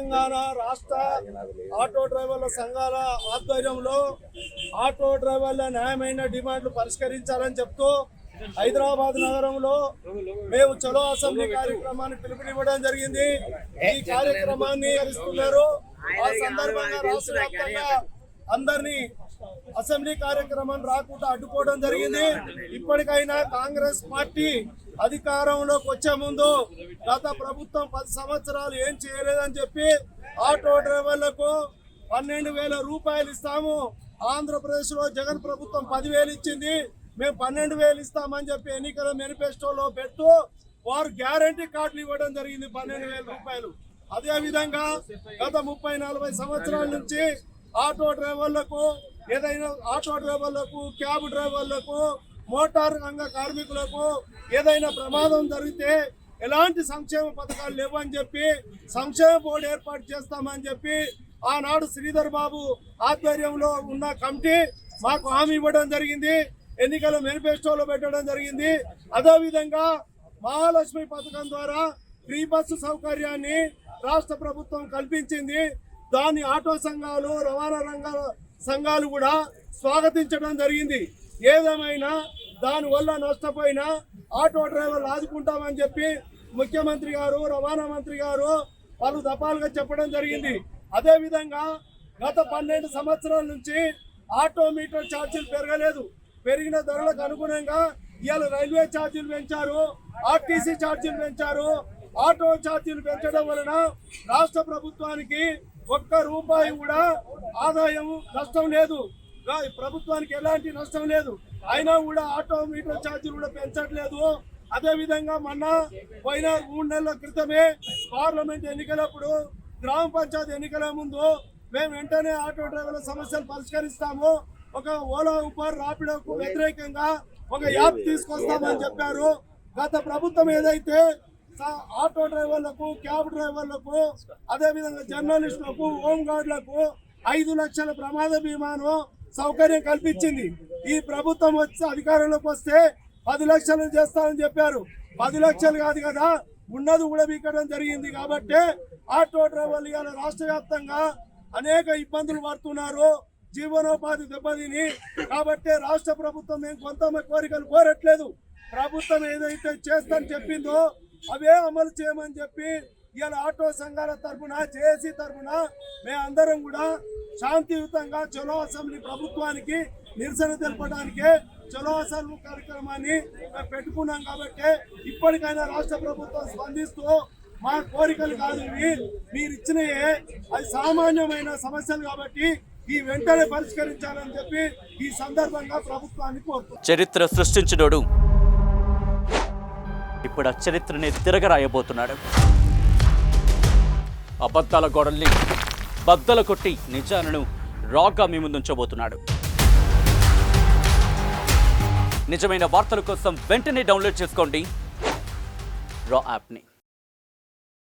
తెలంగాణ రాష్ట్ర ఆటో డ్రైవర్ల సంఘాల ఆధ్వర్యంలో ఆటో డ్రైవర్ల న్యాయమైన డిమాండ్లు పరిష్కరించాలని చెప్తూ హైదరాబాద్ నగరంలో మేము చలో అసెంబ్లీ కార్యక్రమాన్ని పిలుపునివ్వడం జరిగింది. ఈ కార్యక్రమాన్ని చేస్తున్నారు. ఆ సందర్భంగా రాష్ట్ర వ్యాప్తంగా అందరినీ అసెంబ్లీ కార్యక్రమం రాకుండా అడ్డుకోవడం జరిగింది. ఇప్పటికైనా కాంగ్రెస్ పార్టీ అధికారంలోకి వచ్చే ముందు గత ప్రభుత్వం 10 సంవత్సరాలు ఏం చేయలేదని చెప్పి ఆటో డ్రైవర్లకు 12,000 రూపాయలు ఇస్తాము, ఆంధ్రప్రదేశ్ లో జగన్ ప్రభుత్వం 10,000 ఇచ్చింది, మేము 12,000 ఇస్తామని చెప్పి ఎన్నికల మేనిఫెస్టోలో పెట్టు వారు గ్యారంటీ కార్డులు ఇవ్వడం జరిగింది 12,000 రూపాయలు. అదే విధంగా గత 30-40 సంవత్సరాల నుంచి ఆటో డ్రైవర్లకు క్యాబ్ డ్రైవర్లకు మోటార్ రంగ కార్మికులకు ఏదైనా ప్రమాదం జరిగితే ఎలాంటి సంక్షేమ పథకాలు లేవని చెప్పి సంక్షేమ బోర్డు ఏర్పాటు చేస్తామని చెప్పి ఆనాడు శ్రీధర్ బాబు ఆధ్వర్యంలో ఉన్న కమిటీ మాకు హామీ ఇవ్వడం జరిగింది, ఎన్నికల మేనిఫెస్టోలో పెట్టడం జరిగింది. అదేవిధంగా మహాలక్ష్మి పథకం ద్వారా ఫ్రీ బస్సు సౌకర్యాన్ని రాష్ట్ర ప్రభుత్వం కల్పించింది. దాన్ని ఆటో సంఘాలు రవాణా రంగాల సంఘాలు కూడా స్వాగతించడం జరిగింది. ఏదేమైనా దానివల్ల నష్టపోయిన ఆటో డ్రైవర్లు ఆదుకుంటామని చెప్పి ముఖ్యమంత్రి గారు రవాణా మంత్రి గారు పలు దఫాలుగా చెప్పడం జరిగింది. అదేవిధంగా గత 12 సంవత్సరాల నుంచి ఆటో మీటర్ ఛార్జీలు పెరగలేదు. పెరిగిన ధరలకు అనుగుణంగా ఇవాళ రైల్వే ఛార్జీలు పెంచారు, ఆర్టీసీ ఛార్జీలు పెంచారు. ఆటో ఛార్జీలు పెంచడం వలన రాష్ట్ర ప్రభుత్వానికి ₹1 కూడా ఆదాయం నష్టం లేదు, ప్రభుత్వానికి ఎలాంటి నష్టం లేదు. అయినా కూడా ఆటో మీటర్ ఛార్జీలు కూడా పెంచట్లేదు. అదేవిధంగా మొన్న పోయిన 3 నెలల క్రితమే పార్లమెంట్ ఎన్నికలప్పుడు గ్రామ పంచాయతీ ఎన్నికల ముందు మేము వెంటనే ఆటో డ్రైవర్ల సమస్యలు పరిష్కరిస్తాము, ఒక ఓలా ఊబర్ రాపిడోకు వ్యతిరేకంగా ఒక యాప్ తీసుకొస్తామని చెప్పారు. గత ప్రభుత్వం ఏదైతే ఆటో డ్రైవర్లకు క్యాబ్ డ్రైవర్లకు అదేవిధంగా జర్నలిస్టులకు హోమ్ గార్డులకు 5 లక్షల ప్రమాద బీమాను సౌకర్యం కల్పించింది. ఈ ప్రభుత్వం వచ్చి అధికారంలోకి వస్తే 10 లక్షలు చేస్తామని చెప్పారు. 10 లక్షలు కాదు కదా, ఉన్నది కూడా బీకడం జరిగింది. కాబట్టి ఆటో డ్రైవర్లు ఇవాళ రాష్ట్ర వ్యాప్తంగా అనేక ఇబ్బందులు పడుతున్నారు, జీవనోపాధి దెబ్బతిని. కాబట్టి రాష్ట్ర ప్రభుత్వం మేము కొంత కోరికలు కోరట్లేదు, ప్రభుత్వం ఏదైతే చేస్తామని చెప్పిందో అవే అమలు చేయమని చెప్పి ఇవాళ ఆటో సంఘాల తరఫున జేఏసీ తరఫున మేమందరం కూడా శాంతియుతంగా చలో అసెంబ్లీ ప్రభుత్వానికి నిరసన తెలపడానికి చలో అసెంబ్లీ కార్యక్రమాన్ని పెట్టుకున్నాం. కాబట్టి ఇప్పటికైనా రాష్ట్ర ప్రభుత్వం స్పందిస్తూ మా కోరికలు కాదు మీరు ఇచ్చినయే, అది సామాన్యమైన సమస్యలు కాబట్టి ఈ వెంటనే పరిష్కరించాలని చెప్పి ఈ సందర్భంగా ప్రభుత్వాన్ని కోరుతున్నాం. చరిత్ర సృష్టించినోడు ఇప్పుడు ఆ చరిత్రని తిరగరాయబోతున్నాడు. అబద్ధాల గోడల్ని బద్దలు కొట్టి నిజాలను రాగా మీ ముందుంచబోతున్నాడు. నిజమైన వార్తల కోసం వెంటనే డౌన్లోడ్ చేసుకోండి రా యాప్ని.